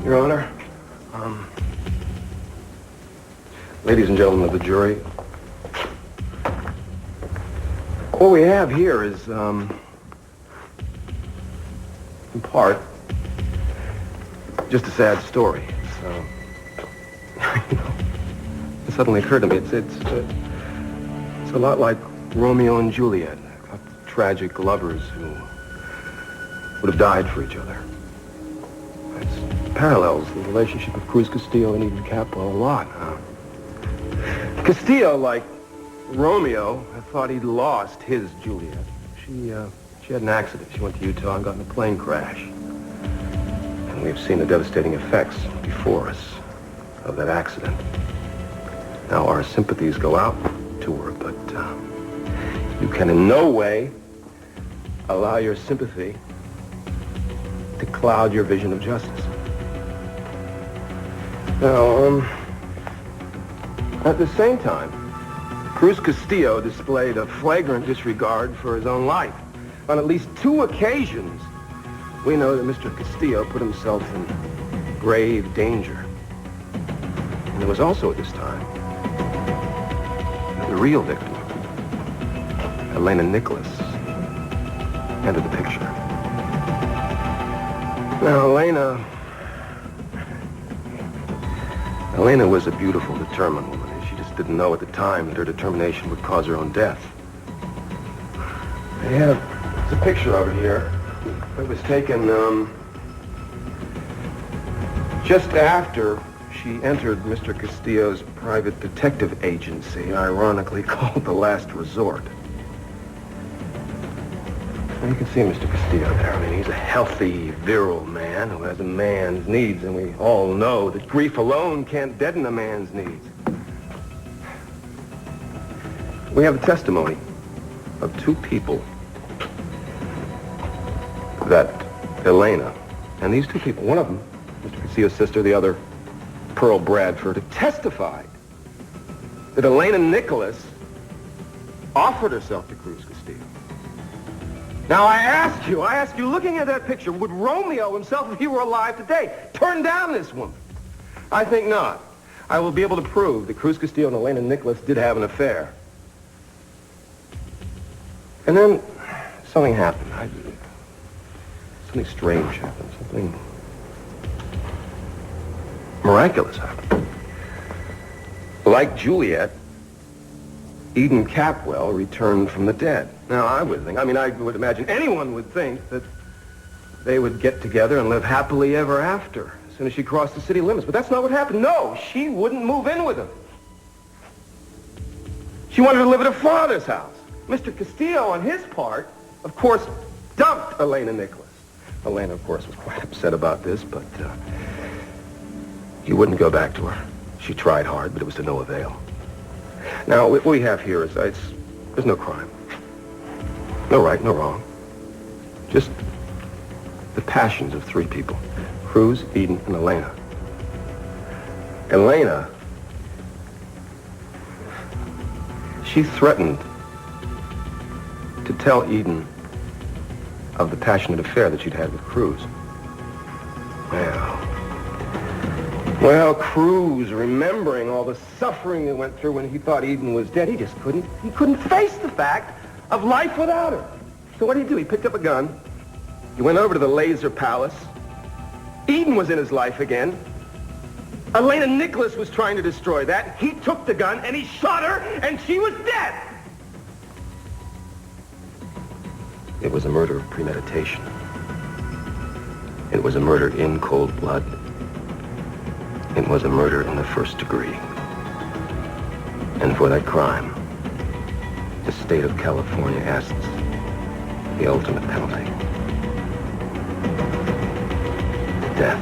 Your Honor, ladies and gentlemen of the jury, what we have here is, in part, just a sad story. It suddenly occurred to me, it's a lot like Romeo and Juliet, tragic lovers who would have died for each other. It parallels the relationship of Cruz Castillo and Eden Capwell a lot. Castillo, like Romeo, I thought he'd lost his Juliet. She had an accident. She went to Utah and got in a plane crash. And we've seen the devastating effects before us of that accident. Now our sympathies go out to her, but you can in no way allow your sympathy to cloud your vision of justice. Now, at the same time, Cruz Castillo displayed a flagrant disregard for his own life. On at least 2 occasions, we know that Mr. Castillo put himself in grave danger. And it was also at this time that the real victim, Elena Nicholas, entered the picture. Now, Elena was a beautiful, determined woman. She just didn't know at the time that her determination would cause her own death. There's a picture over here. It was taken just after she entered Mr. Castillo's private detective agency, ironically called The Last Resort. And you can see Mr. Castillo there. I mean, he's a healthy, virile man who has a man's needs, and we all know that grief alone can't deaden a man's needs. We have the testimony of 2 people that Elena, and these 2 people, one of them, Mr. Castillo's sister, the other, Pearl Bradford, have testified that Elena Nicholas offered herself to Cruz Castillo. Now, I ask you, looking at that picture, would Romeo himself, if he were alive today, turn down this woman? I think not. I will be able to prove that Cruz Castillo and Elena Nicholas did have an affair. And then something happened. Something strange happened. Something miraculous happened. Like Juliet, Eden Capwell returned from the dead. Now, I would imagine anyone would think that they would get together and live happily ever after as soon as she crossed the city limits. But that's not what happened. No, she wouldn't move in with him. She wanted to live at her father's house. Mr. Castillo, on his part, of course, dumped Elena Nicholas. Elena, of course, was quite upset about this, but he wouldn't go back to her. She tried hard, but it was to no avail. Now, what we have here is, there's no crime. No right, no wrong. Just the passions of 3 people. Cruz, Eden, and Elena. Elena, she threatened to tell Eden of the passionate affair that she'd had with Cruz. Well, Cruz, remembering all the suffering he went through when he thought Eden was dead, he couldn't face the fact of life without her. So what did he do? He picked up a gun. He went over to the Laser Palace. Eden was in his life again. Elena Nicholas was trying to destroy that. He took the gun and he shot her, and she was dead. It was a murder of premeditation. It was a murder in cold blood. It was a murder in the 1st degree. And for that crime, the state of California asks the ultimate penalty. Death.